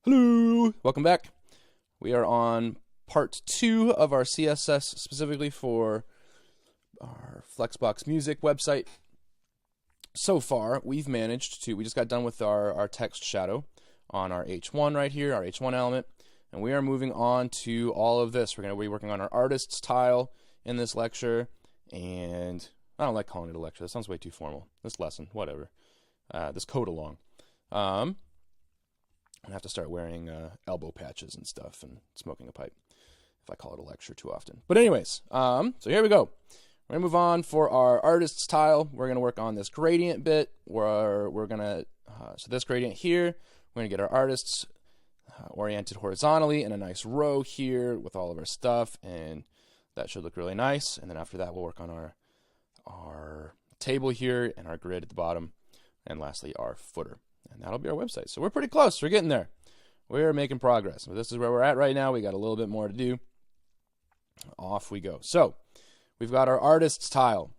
Hello! Welcome back. We are on part 2 of our CSS specifically for our Flexbox music website. So far, we've managed to, we just got done with our text shadow on our H1 right here, our H1 element, and we are moving on to all of this. We're going to be working on our artist's tile in this lecture, and I don't like calling it a lecture. That sounds way too formal. This lesson, whatever. This code along. I have to start wearing elbow patches and stuff and smoking a pipe if I call it a lecture too often. But anyways, so here we go. We're going to move on for our artist's tile. We're going to work on this gradient bit. We're going to, so this gradient here, we're going to get our artists oriented horizontally in a nice row here with all of our stuff, and that should look really nice. And then after that, we'll work on our table here and our grid at the bottom, and lastly, our footer. And that'll be our website. So we're pretty close. We're getting there. We're making progress. But this is where we're at right now. We got a little bit more to do. Off we go. So we've got our artist's tile.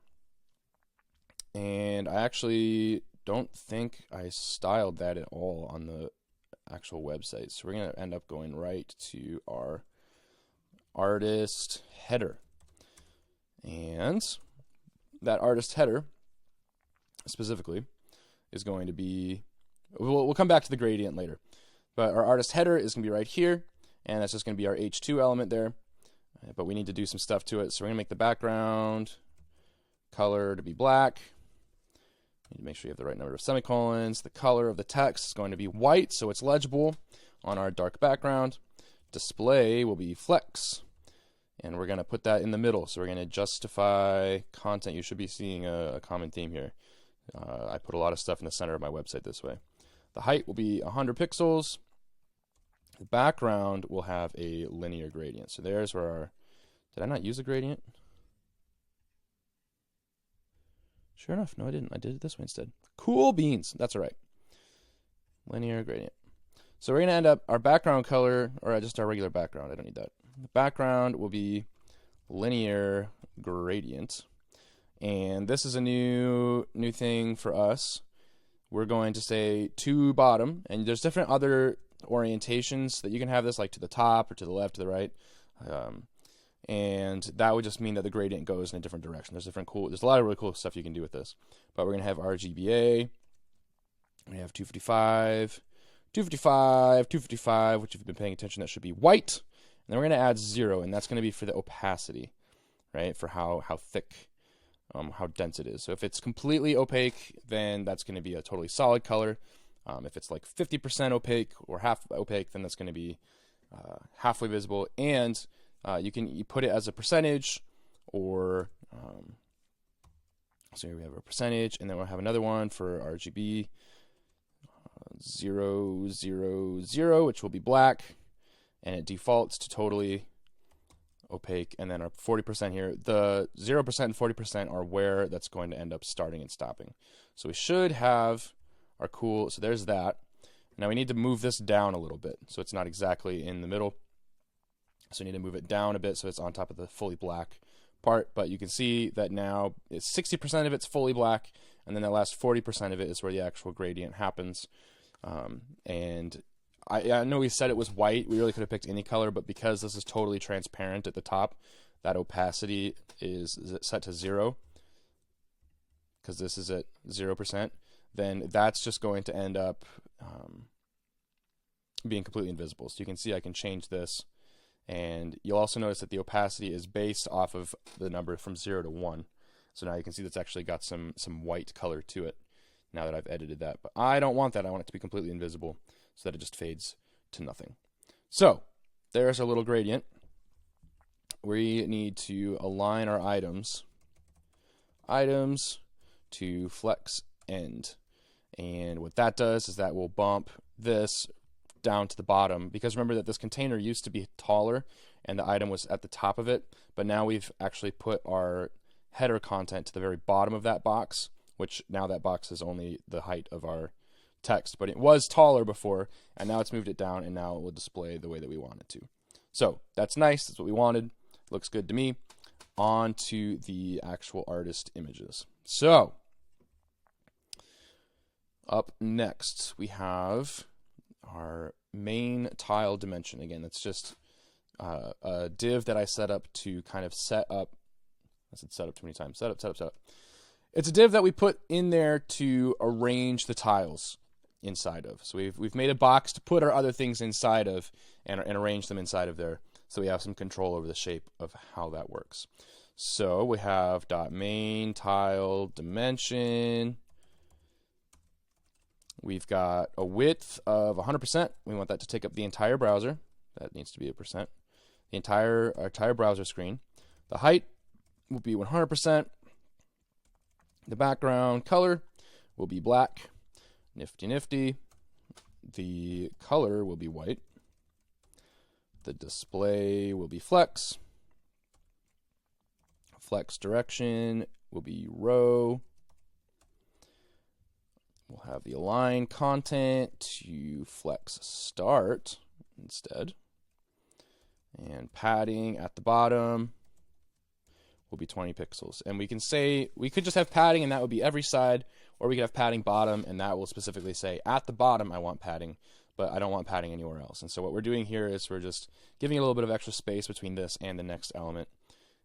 And I actually don't think I styled that at all on the actual website. So we're going to end up going right to our artist header. And that artist header specifically is going to be, we'll come back to the gradient later, but our artist header is going to be right here, and that's just going to be our H2 element there, but we need to do some stuff to it. So we're going to make the background color to be black. You need to make sure you have the right number of semicolons. The color of the text is going to be white, so it's legible on our dark background. Display will be flex, and we're going to put that in the middle. So we're going to justify content. You should be seeing a common theme here. I put a lot of stuff in the center of my website this way. The height will be 100 pixels. The background will have a linear gradient. So there's where our, did I not use a gradient? Sure enough, no I didn't. I did it this way instead. Cool beans. That's all right. Linear gradient. So we're going to end up, our background color, or just our regular background, I don't need that. The background will be linear gradient. And this is a new thing for us. We're going to say to bottom, and there's different other orientations that you can have this, like to the top or to the left, to the right, and that would just mean that the gradient goes in a different direction. There's a lot of really cool stuff you can do with this. But we're going to have RGBA. We have 255, 255, 255, which if you've been paying attention, that should be white. And then we're going to add 0, and that's going to be for the opacity, right? For how thick, how dense it is. So if it's completely opaque, then that's going to be a totally solid color. If it's like 50% opaque or half opaque, then that's going to be halfway visible. And you put it as a percentage, or so here we have a percentage, and then we'll have another one for RGB 0, 0, 0, which will be black, and it defaults to totally opaque. And then our 40% here, the 0% and 40% are where that's going to end up starting and stopping. So we should have our cool, so there's that. Now we need to move this down a little bit so it's not exactly in the middle. So we need to move it down a bit so it's on top of the fully black part. But you can see that now it's 60% of it's fully black, and then the last 40% of it is where the actual gradient happens. And I know we said it was white. We really could have picked any color, but because this is totally transparent at the top, that opacity is set to 0, because this is at 0%, then that's just going to end up being completely invisible. So you can see I can change this, and you'll also notice that the opacity is based off of the number from 0 to 1. So now you can see that's actually got some white color to it now that I've edited that. But I don't want that. I want it to be completely invisible, so that it just fades to nothing. So there's our little gradient. We need to align our items to flex end. And what that does is that will bump this down to the bottom, because remember that this container used to be taller and the item was at the top of it, but now we've actually put our header content to the very bottom of that box, which now that box is only the height of our text, but it was taller before, and now it's moved it down, and now it will display the way that we want it to. So that's nice. That's what we wanted. Looks good to me. On to the actual artist images. So up next we have our main tile dimension. Again, that's just a div that I set up to kind of set up. I said set up too many times. Set up. It's a div that we put in there to arrange the tiles inside of. So we've made a box to put our other things inside of and arrange them inside of there, so we have some control over the shape of how that works. So we have .main tile dimension. We've got a width of 100%. We want that to take up the entire browser. That needs to be a percent. The entire browser screen. The height will be 100%. The background color will be black. Nifty. The color will be white. The display will be flex. Flex direction will be row. We'll have the align content to flex start instead. And padding at the bottom will be 20 pixels. And we can say, we could just have padding and that would be every side, or we could have padding bottom and that will specifically say at the bottom I want padding, but I don't want padding anywhere else. And so what we're doing here is we're just giving a little bit of extra space between this and the next element.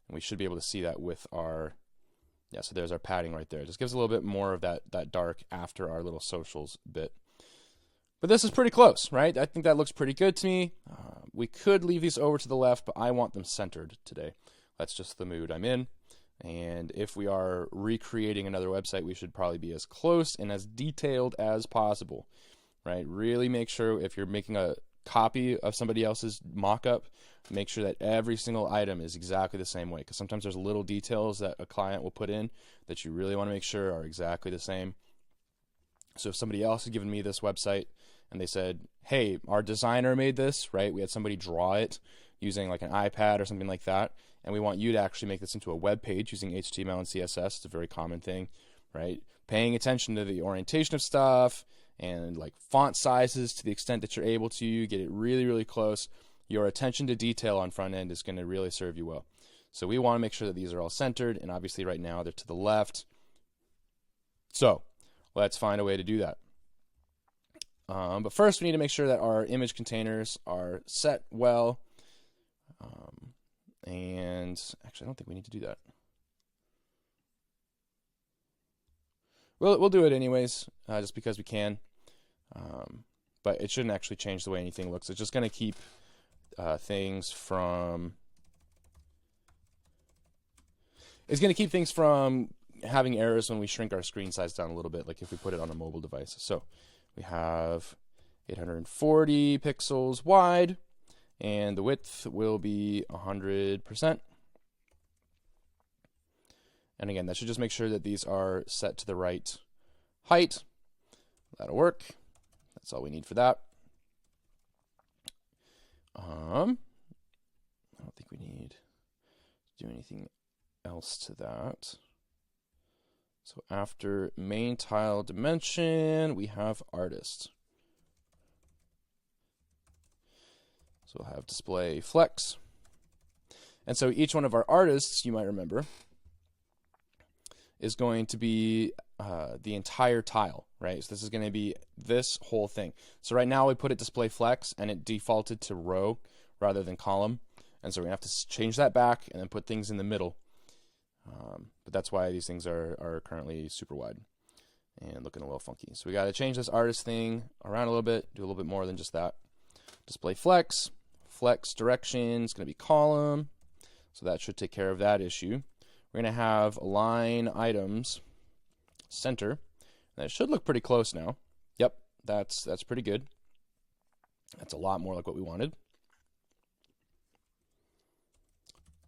And we should be able to see that with our, yeah, so there's our padding right there. It just gives a little bit more of that dark after our little socials bit. But this is pretty close, right? I think that looks pretty good to me. We could leave these over to the left, but I want them centered today. That's just the mood I'm in. And if we are recreating another website, we should probably be as close and as detailed as possible, right? Really make sure if you're making a copy of somebody else's mock-up, make sure that every single item is exactly the same way, because sometimes there's little details that a client will put in that you really want to make sure are exactly the same. So if somebody else had given me this website and they said, hey, our designer made this, right? We had somebody draw it using like an iPad or something like that, and we want you to actually make this into a web page using HTML and CSS. It's a very common thing, right? Paying attention to the orientation of stuff and like font sizes to the extent that you're able to, get it really, really close. Your attention to detail on front end is going to really serve you well. So we want to make sure that these are all centered, and obviously right now they're to the left. So let's find a way to do that. But first we need to make sure that our image containers are set well. And actually I don't think we need to do that. We'll do it anyways, just because we can. But it shouldn't actually change the way anything looks. It's just going to keep things from... It's going to keep things from having errors when we shrink our screen size down a little bit, like if we put it on a mobile device. So we have 840 pixels wide, and the width will be 100%. And again, that should just make sure that these are set to the right height. That'll work. That's all we need for that. I don't think we need to do anything else to that. So after main tile dimension, we have artist. So we'll have display flex. And so each one of our artists, you might remember, is going to be the entire tile, right? So this is going to be this whole thing. So right now we put it display flex and it defaulted to row rather than column. And so we're going to have to change that back and then put things in the middle. But that's why these things are currently super wide and looking a little funky. So we got to change this artist thing around a little bit, do a little bit more than just that. Display flex, flex direction is going to be column. So that should take care of that issue. We're going to have align items center. And it should look pretty close now. Yep, that's pretty good. That's a lot more like what we wanted.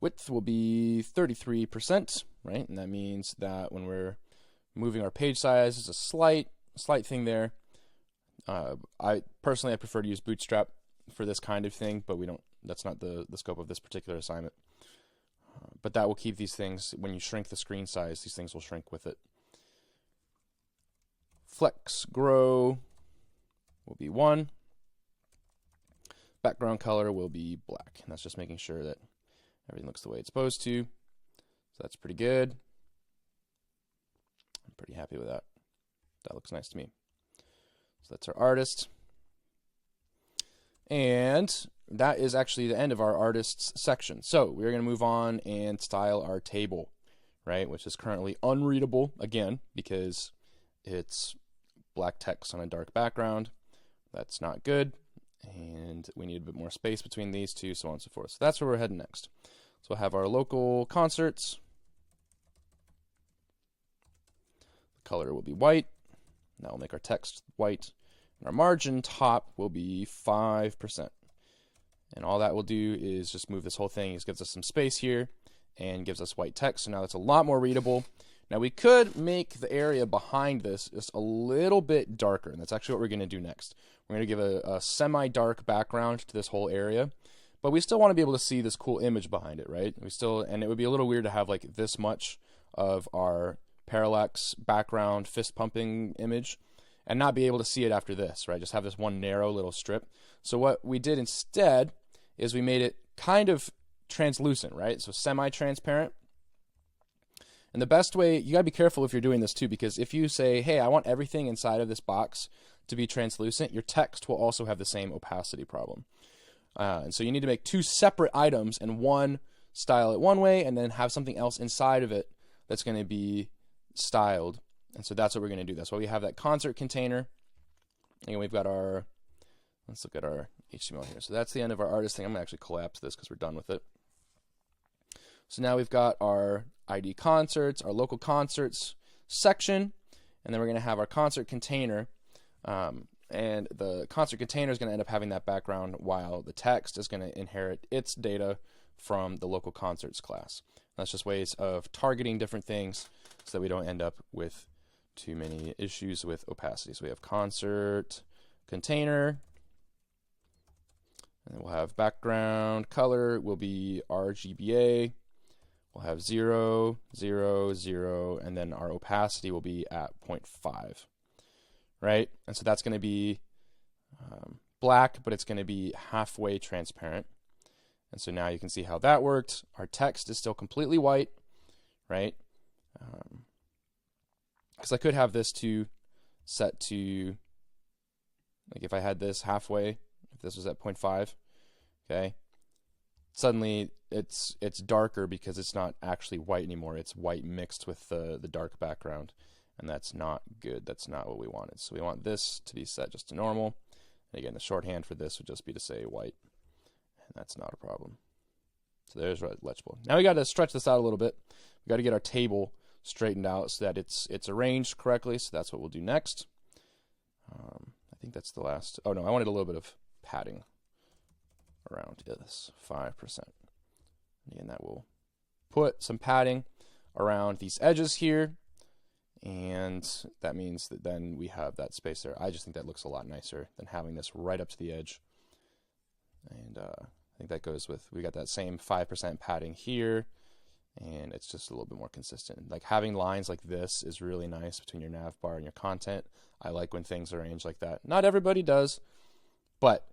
Width will be 33%, right? And that means that when we're moving our page size, there's a slight thing there. I prefer to use Bootstrap for this kind of thing, but we don't. That's not the scope of this particular assignment. But that will keep these things, when you shrink the screen size, these things will shrink with it. Flex grow will be 1. Background color will be black. And that's just making sure that everything looks the way it's supposed to. So that's pretty good. I'm pretty happy with that. That looks nice to me. So that's our artist. And that is actually the end of our artists section. So we're going to move on and style our table, right? Which is currently unreadable, again, because it's black text on a dark background. That's not good. And we need a bit more space between these two, so on and so forth. So that's where we're heading next. So we'll have our local concerts. The color will be white. That will make our text white. And our margin top will be 5%. And all that will do is just move this whole thing. It gives us some space here and gives us white text. So now that's a lot more readable. Now we could make the area behind this just a little bit darker, and that's actually what we're going to do next. We're going to give a semi-dark background to this whole area, but we still want to be able to see this cool image behind it, right? And it would be a little weird to have like this much of our parallax background fist pumping image and not be able to see it after this, right? Just have this one narrow little strip. So what we did instead is we made it kind of translucent, right? So semi-transparent. And the best way, you gotta be careful if you're doing this too, because if you say, hey, I want everything inside of this box to be translucent, your text will also have the same opacity problem. And so you need to make two separate items and one style it one way and then have something else inside of it that's gonna be styled. And so that's what we're gonna do. That's why we have that concert container. And we've got our, let's look at our HTML here. So that's the end of our artist thing. I'm gonna actually collapse this because we're done with it. So now we've got our ID concerts, our local concerts section, and then we're going to have our concert container. And the concert container is going to end up having that background while the text is going to inherit its data from the local concerts class. That's just ways of targeting different things so that we don't end up with too many issues with opacity. So we have concert container, and we'll have background color will be RGBA. We'll have 0, 0, 0, and then our opacity will be at 0.5, right? And so that's going to be black, but it's going to be halfway transparent. And so now you can see how that worked. Our text is still completely white, right? Because I could have this to set to, like if I had this halfway, if this was at 0.5, okay? Suddenly it's darker because it's not actually white anymore. It's white mixed with the dark background, and that's not good. That's not what we wanted. So we want this to be set just to normal. And again, the shorthand for this would just be to say white, and that's not a problem. So there's legible. Now we got to stretch this out a little bit. We got to get our table straightened out so that it's arranged correctly. So that's what we'll do next. I think that's the last. Oh no, I wanted a little bit of padding around this 5%. And that will put some padding around these edges here, and that means that then we have that space there. I just think that looks a lot nicer than having this right up to the edge. And I think that goes with, we got that same 5% padding here, and it's just a little bit more consistent. Like having lines like this is really nice between your nav bar and your content. I like when things are arranged like that. Not everybody does, but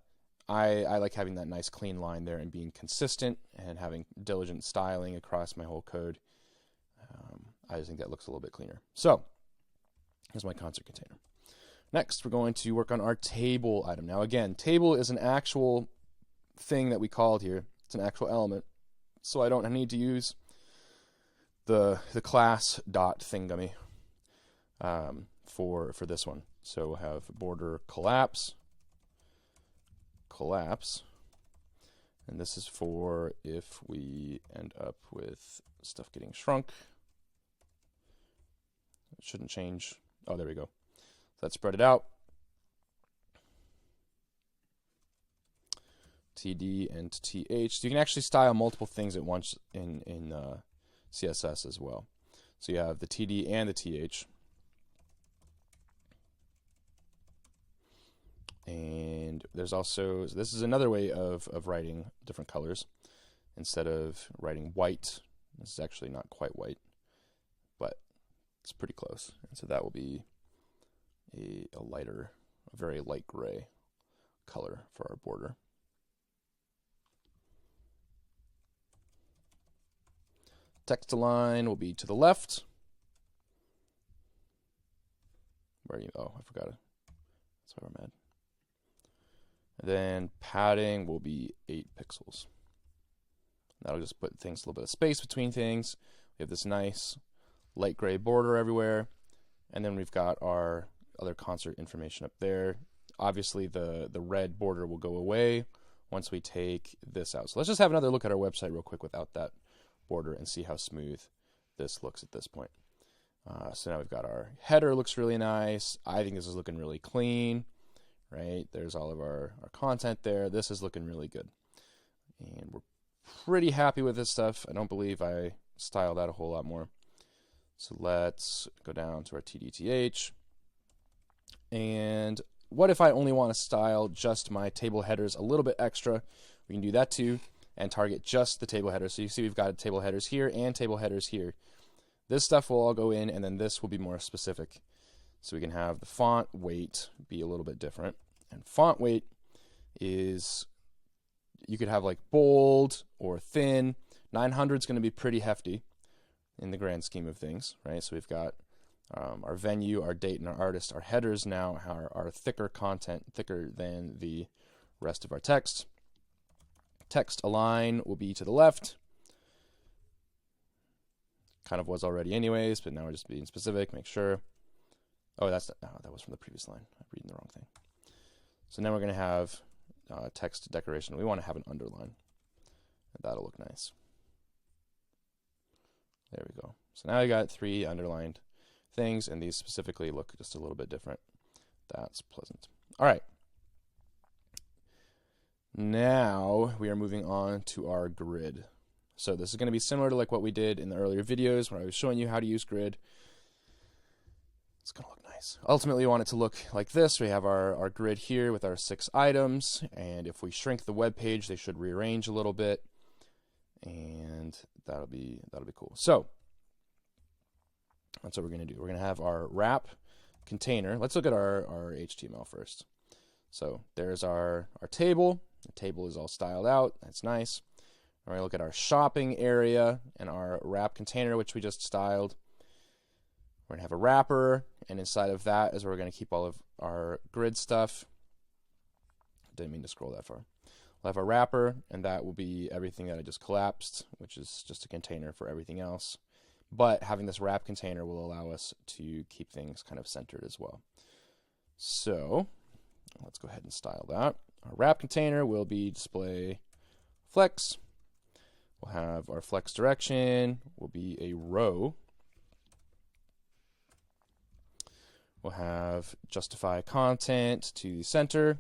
I like having that nice clean line there and being consistent and having diligent styling across my whole code. I just think that looks a little bit cleaner. So here's my concert container. Next, we're going to work on our table item. Now again, table is an actual thing that we called here. It's an actual element. So I don't need to use the class dot thingummy for this one. So we'll have border collapse, and this is for if we end up with stuff getting shrunk. It shouldn't change. Oh, there we go. Let's spread it out. TD and TH. So you can actually style multiple things at once in CSS as well. So you have the TD and the TH. And there's also, this is another way of writing different colors. Instead of writing white, this is actually not quite white, but it's pretty close. And so that will be a lighter, a very light gray color for our border. Text align will be to the left. Where are you? Oh, I forgot it. That's why I'm mad. Then padding will be 8 pixels. That'll just put things a little bit of space between things. We have this nice light gray border everywhere. And then we've got our other concert information up there. Obviously, the red border will go away once we take this out. So let's just have another look at our website real quick without that border and see how smooth this looks at this point. So now we've got our header, looks really nice. I think this is looking really clean, right? There's all of our content there. This is looking really good. And we're pretty happy with this stuff. I don't believe I styled that a whole lot more. So let's go down to our TDTH. And what if I only want to style just my table headers a little bit extra? We can do that too and target just the table headers. So you see we've got table headers here and table headers here. This stuff will all go in, and then this will be more specific. So we can have the font weight be a little bit different. And font weight is, you could have like bold or thin. 900 is going to be pretty hefty in the grand scheme of things, right? So we've got our venue, our date, and our artist. Our headers now are thicker content, thicker than the rest of our text. Text align will be to the left. Kind of was already anyways, but now we're just being specific, make sure. Oh, that was from the previous line. I'm reading the wrong thing. So now we're going to have text decoration. We want to have an underline. That'll look nice. There we go. So now we got 3 underlined things, and these specifically look just a little bit different. That's pleasant. All right. Now we are moving on to our grid. So this is going to be similar to like what we did in the earlier videos where I was showing you how to use grid. It's going to look nice. Ultimately, we want it to look like this. We have our grid here with our 6 items, and if we shrink the web page, they should rearrange a little bit, and that'll be cool. So that's what we're going to do. We're going to have our wrap container. Let's look at our HTML first. So there's our table. The table is all styled out. That's nice. We're going to look at our shopping area and our wrap container, which we just styled. We're going to have a wrapper, and inside of that is where we're going to keep all of our grid stuff. Didn't mean to scroll that far. We'll have a wrapper, and that will be everything that I just collapsed, which is just a container for everything else. But having this wrap container will allow us to keep things kind of centered as well. So let's go ahead and style that. Our wrap container will be display flex. We'll have our flex direction will be a row. We'll have justify content to the center.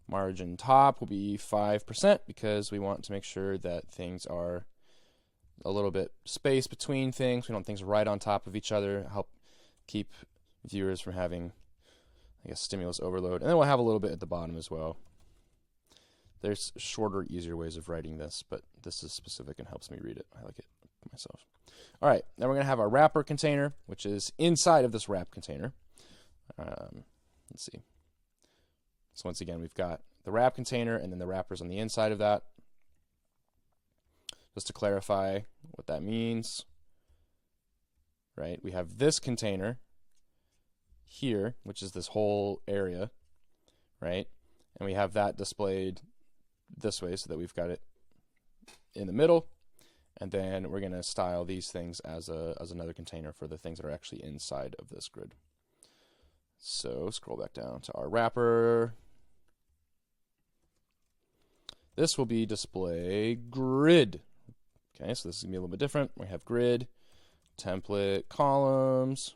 Margin top will be 5% because we want to make sure that things are a little bit space between things. We don't want things right on top of each other. Help keep viewers from having, I guess, stimulus overload. And then we'll have a little bit at the bottom as well. There's shorter, easier ways of writing this, but this is specific and helps me read it. I like it myself. All right, now we're going to have our wrapper container, which is inside of this wrap container. Let's see. So once again, we've got the wrap container and then the wrappers on the inside of that. Just to clarify what that means, right? We have this container here, which is this whole area, right? And we have that displayed this way so that we've got it in the middle, and then we're going to style these things as another container for the things that are actually inside of this grid. So scroll back down to our wrapper. This will be display grid. Okay, so this is going to be a little bit different. We have grid, template, columns,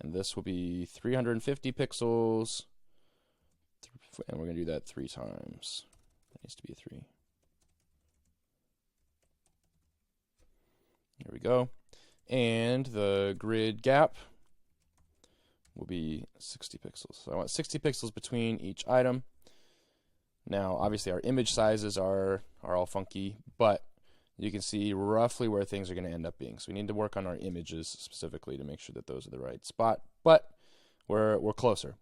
and this will be 350 pixels. And we're going to do that 3 times. That needs to be a 3. There we go. And the grid gap will be 60 pixels. So I want 60 pixels between each item. Now, obviously, our image sizes are all funky, but you can see roughly where things are going to end up being. So we need to work on our images specifically to make sure that those are the right spot. But we're closer.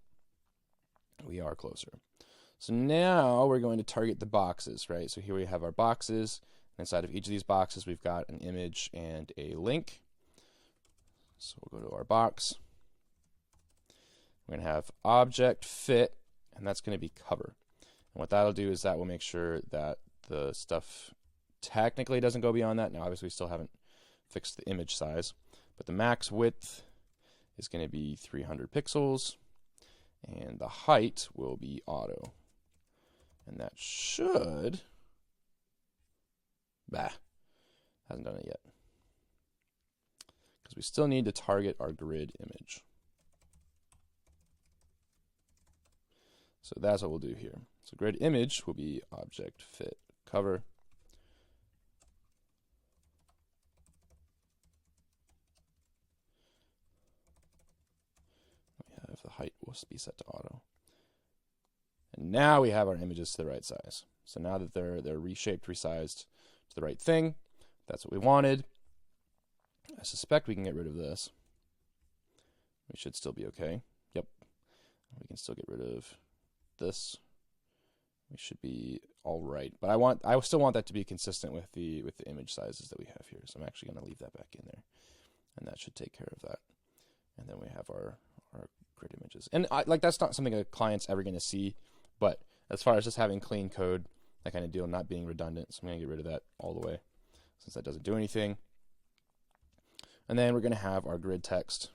We are closer. So now we're going to target the boxes, right? So here we have our boxes. Inside of each of these boxes, we've got an image and a link. So we'll go to our box. We're going to have object fit, and that's going to be cover. And what that'll do is that will make sure that the stuff technically doesn't go beyond that. Now, obviously, we still haven't fixed the image size, but the max width is going to be 300 pixels, and the height will be auto. And that should, hasn't done it yet, because we still need to target our grid image. So that's what we'll do here. So grid image will be object fit cover. We have the height will be set to auto. And now we have our images to the right size. So now that they're reshaped, resized to the right thing, that's what we wanted. I suspect we can get rid of this. We should still be okay. Yep. We can still get rid of this. We should be all right. But I still want that to be consistent with the image sizes that we have here. So I'm actually going to leave that back in there, and that should take care of that. And then we have our grid images. And like that's not something a client's ever going to see, but as far as just having clean code, that kind of deal, not being redundant, so I'm going to get rid of that all the way, since that doesn't do anything. And then we're going to have our grid text,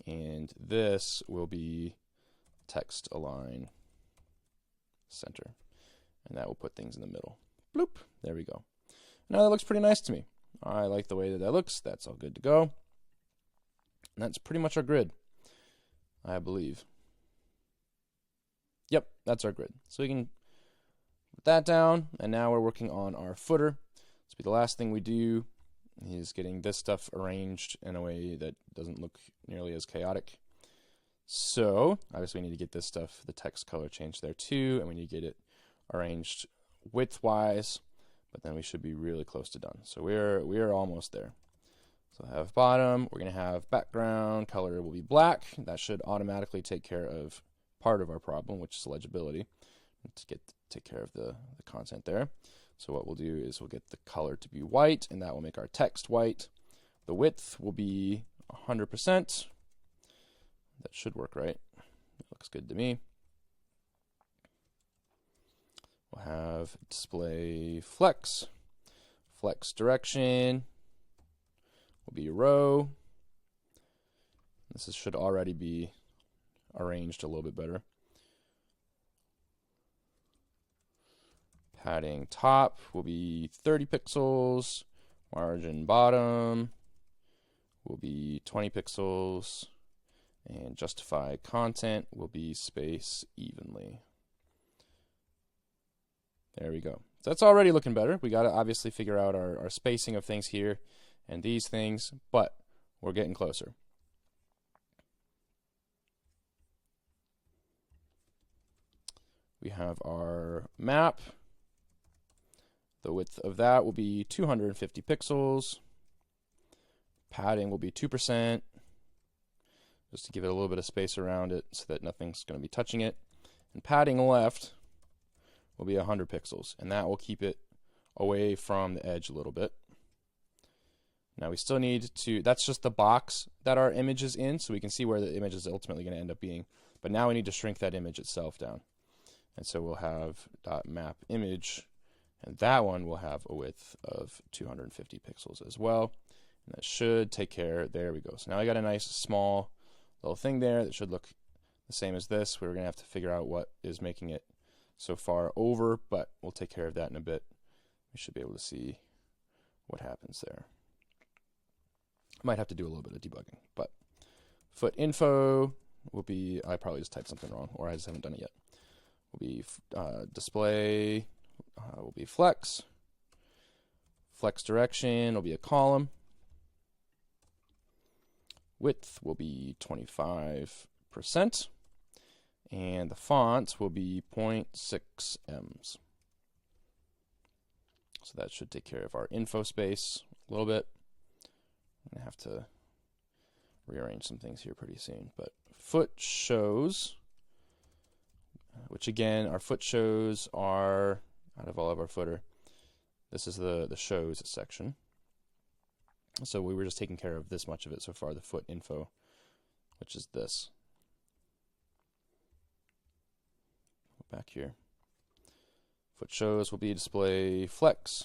and this will be text align center, and that will put things in the middle. Bloop, there we go. Now that looks pretty nice to me. I like the way that that looks. That's all good to go. And that's pretty much our grid, I believe. Yep, that's our grid. So we can put that down, and now we're working on our footer. This will be the last thing we do, is getting this stuff arranged in a way that doesn't look nearly as chaotic. So obviously we need to get this stuff, the text color changed there too, and we need to get it arranged width-wise, but then we should be really close to done. So we are almost there. So I have bottom, we're going to have background color will be black. That should automatically take care of part of our problem, which is legibility, to take care of the content there. So what we'll do is we'll get the color to be white, and that will make our text white. The width will be 100%. That should work right. It looks good to me. We'll have display flex. Flex direction will be row. This should already be arranged a little bit better. Padding top will be 30 pixels. Margin bottom will be 20 pixels. And justify content will be space evenly. There we go. So that's already looking better. We got to obviously figure out our spacing of things here and these things, but we're getting closer. We have our map. The width of that will be 250 pixels. Padding will be 2%. Just to give it a little bit of space around it so that nothing's going to be touching it. And padding left will be 100 pixels, and that will keep it away from the edge a little bit. Now we still need to, that's just the box that our image is in, so we can see where the image is ultimately going to end up being. But now we need to shrink that image itself down. And so we'll have .map image, and that one will have a width of 250 pixels as well. And that should take care, there we go. So now I got a nice small little thing there that should look the same as this. We're going to have to figure out what is making it so far over, but we'll take care of that in a bit. We should be able to see what happens there. Might have to do a little bit of debugging, but foot info will be, I probably just typed something wrong, or I just haven't done it yet. Will be display, will be flex. Flex direction will be a column. Width will be 25%, and the font will be 0.6 ems. So that should take care of our info space a little bit. I'm going to have to rearrange some things here pretty soon. But foot shows, which again, our foot shows are, out of all of our footer, this is the shows section. So we were just taking care of this much of it so far, the foot info, which is this. Back here. Foot shows will be display flex.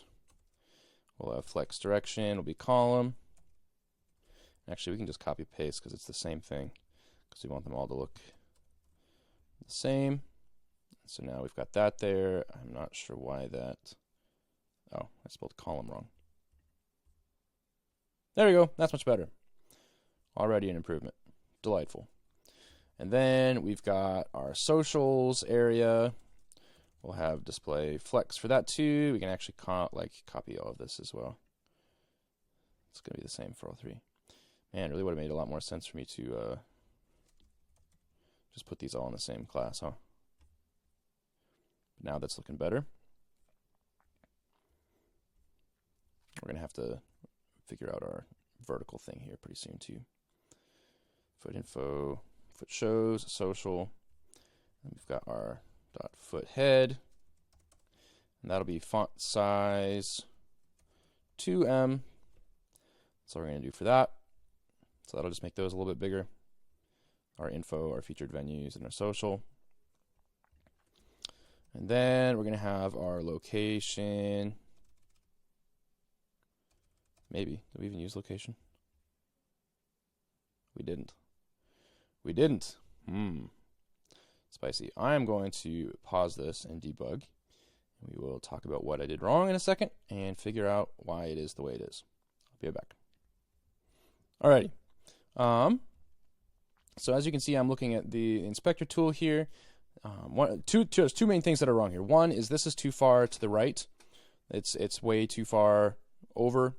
We'll have flex direction will be column. Actually, we can just copy paste because it's the same thing, because we want them all to look the same. So now we've got that there. I'm not sure why that. Oh, I spelled column wrong. There we go. That's much better. Already an improvement. Delightful. And then we've got our socials area. We'll have display flex for that too. We can actually copy all of this as well. It's going to be the same for all three. Man, it really would have made a lot more sense for me to just put these all in the same class, huh? But now that's looking better. We're going to have to figure out our vertical thing here pretty soon too. Foot info, foot shows, social. And we've got our dot foot head. And that'll be font size 2M. That's all we're going to do for that. So that'll just make those a little bit bigger. Our info, our featured venues, and our social. And then we're going to have our location. Maybe. Did we even use location? We didn't. We didn't. Spicy. I'm going to pause this and debug. We will talk about what I did wrong in a second and figure out why it is the way it is. I'll be right back. Alrighty. So as you can see, I'm looking at the inspector tool here. There's two main things that are wrong here. One is this is too far to the right. It's way too far over.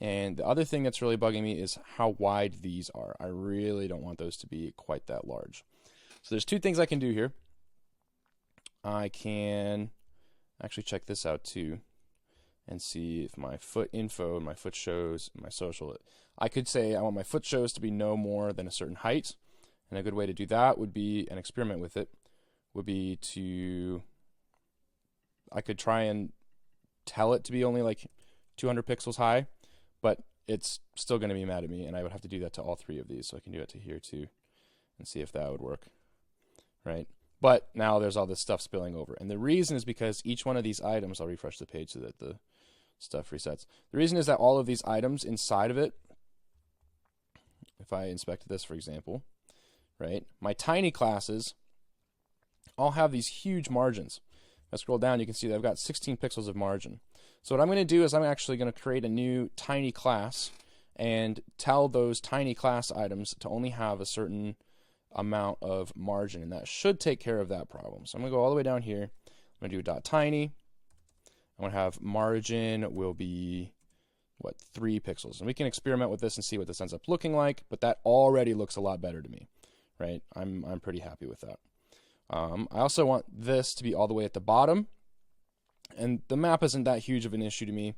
And the other thing that's really bugging me is how wide these are. I really don't want those to be quite that large. So there's two things I can do here. I can actually check this out too and see if my foot info and my foot shows and my social. I could say I want my foot shows to be no more than a certain height. And a good way to do that would be, an experiment with it, would be to, I could try and tell it to be only like 200 pixels high, but it's still going to be mad at me, and I would have to do that to all three of these, so I can do it to here too and see if that would work, right? But now there's all this stuff spilling over, and the reason is because each one of these items, I'll refresh the page so that the stuff resets. The reason is that all of these items inside of it, if I inspect this, for example, right, my tiny classes all have these huge margins. If I scroll down, you can see that I've got 16 pixels of margin. So what I'm going to do is I'm actually going to create a new tiny class and tell those tiny class items to only have a certain amount of margin, and that should take care of that problem. So I'm going to go all the way down here. I'm going to do dot tiny. I'm going to have margin will be, what, 3 pixels. And we can experiment with this and see what this ends up looking like, but that already looks a lot better to me, right? I'm pretty happy with that. I also want this to be all the way at the bottom, and the map isn't that huge of an issue to me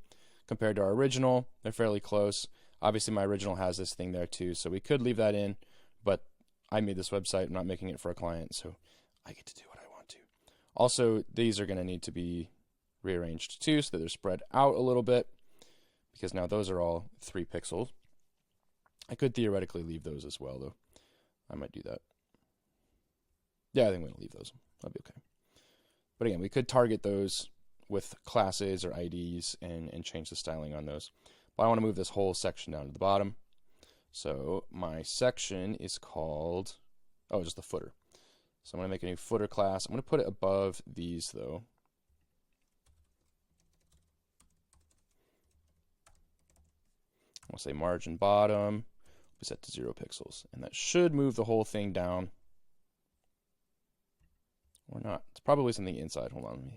compared to our original. They're fairly close. Obviously my original has this thing there too, so we could leave that in, but I made this website. I'm not making it for a client, so I get to do what I want to. Also, these are going to need to be rearranged too, so that they're spread out a little bit, because now those are all 3 pixels. I could theoretically leave those as well, though. I might do that. Yeah, I think I'm going to leave those. That'll be okay. But again, we could target those with classes or IDs and change the styling on those. But I want to move this whole section down to the bottom. So my section is called, oh, just the footer. So I'm going to make a new footer class. I'm going to put it above these, though. I'll say margin bottom, be set to 0 pixels. And that should move the whole thing down. Or not. It's probably something inside. Hold on.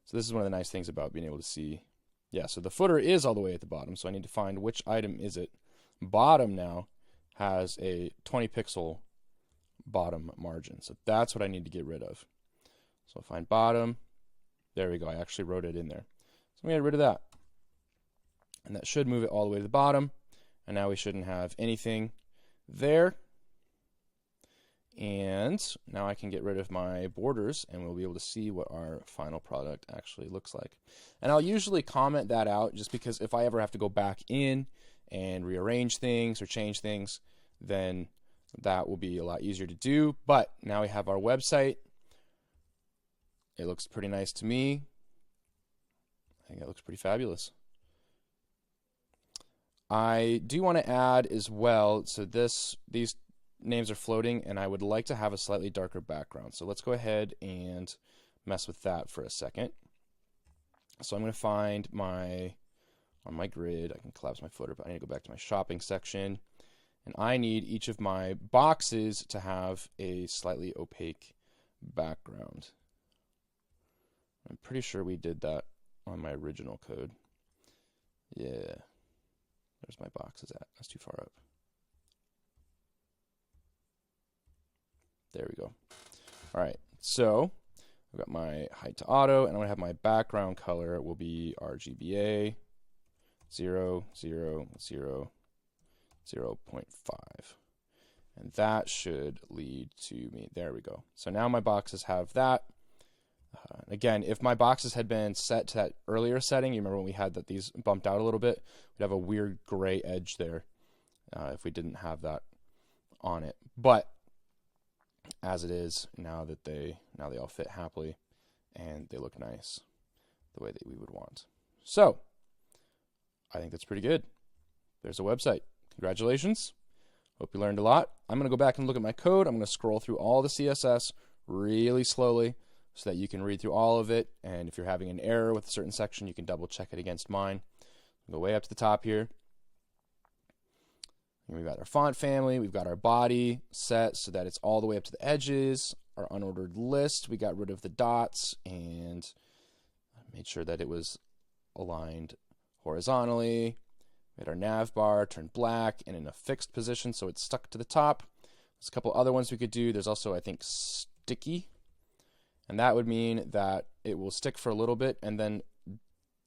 So this is one of the nice things about being able to see. Yeah, so the footer is all the way at the bottom, so I need to find which item is it. Bottom now has a 20 pixel bottom margin. So that's what I need to get rid of. So I'll find bottom. There we go. I actually wrote it in there. So I'm going to get rid of that. And that should move it all the way to the bottom. And now we shouldn't have anything there. And now I can get rid of my borders, and we'll be able to see what our final product actually looks like. And I'll usually comment that out, just because if I ever have to go back in and rearrange things or change things, then that will be a lot easier to do. But now we have our website. It looks pretty nice to me. I think it looks pretty fabulous. I do want to add as well, so these names are floating, and I would like to have a slightly darker background. So let's go ahead and mess with that for a second. So I'm going to find on my grid, I can collapse my footer, but I need to go back to my shopping section. And I need each of my boxes to have a slightly opaque background. I'm pretty sure we did that on my original code. Yeah. There's my boxes at. That's too far up. There we go. All right. So I've got my height to auto, and I'm going to have my background color will be RGBA 0, 0, 0, 0.5. And that should lead to me. There we go. So now my boxes have that. Again, if my boxes had been set to that earlier setting, you remember when we had that these bumped out a little bit, we'd have a weird gray edge there if we didn't have that on it. But as it is, now they all fit happily and they look nice the way that we would want. So I think that's pretty good. There's a website. Congratulations. Hope you learned a lot. I'm going to go back and look at my code. I'm going to scroll through all the CSS really slowly so that you can read through all of it. And if you're having an error with a certain section, you can double check it against mine. Go way up to the top here. And we've got our font family. We've got our body set so that it's all the way up to the edges. Our unordered list, we got rid of the dots and made sure that it was aligned horizontally. We had our nav bar turned black and in a fixed position so it's stuck to the top. There's a couple other ones we could do. There's also, I think, sticky. And that would mean that it will stick for a little bit and then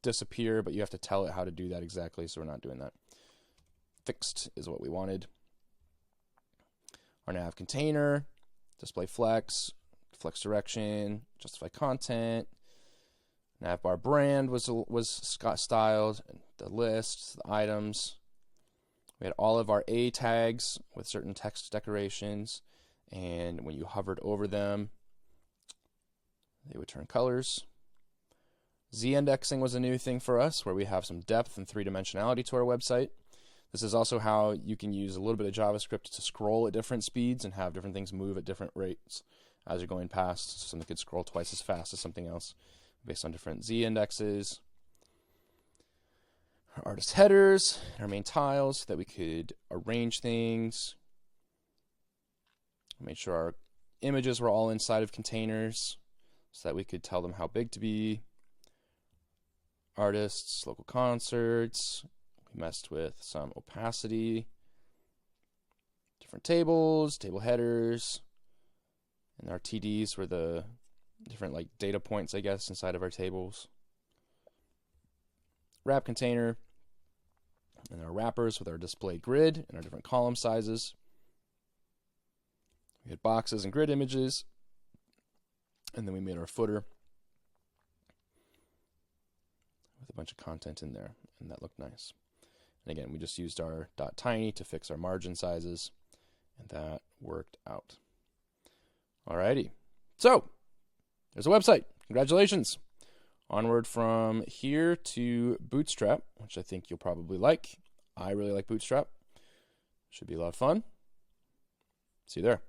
disappear, but you have to tell it how to do that exactly, so we're not doing that. Fixed is what we wanted. Our nav container, display flex, flex direction, justify content. Nav bar brand was styled, the list, the items. We had all of our A tags with certain text decorations, and when you hovered over them, they would turn colors. Z-indexing was a new thing for us, where we have some depth and three-dimensionality to our website. This is also how you can use a little bit of JavaScript to scroll at different speeds and have different things move at different rates as you're going past. So something could scroll twice as fast as something else based on different Z-indexes. Our artist headers, our main tiles, so that we could arrange things. Made sure our images were all inside of containers so that we could tell them how big to be. Artists, local concerts. We messed with some opacity. Different tables, table headers. And our TDs were the different like data points, I guess, inside of our tables. Wrap container. And our wrappers with our display grid and our different column sizes. We had boxes and grid images. And then we made our footer with a bunch of content in there, and that looked nice. And again, we just used our .tiny to fix our margin sizes, and that worked out. Alrighty, so there's a website. Congratulations. Onward from here to Bootstrap, which I think you'll probably like. I really like Bootstrap. Should be a lot of fun. See you there.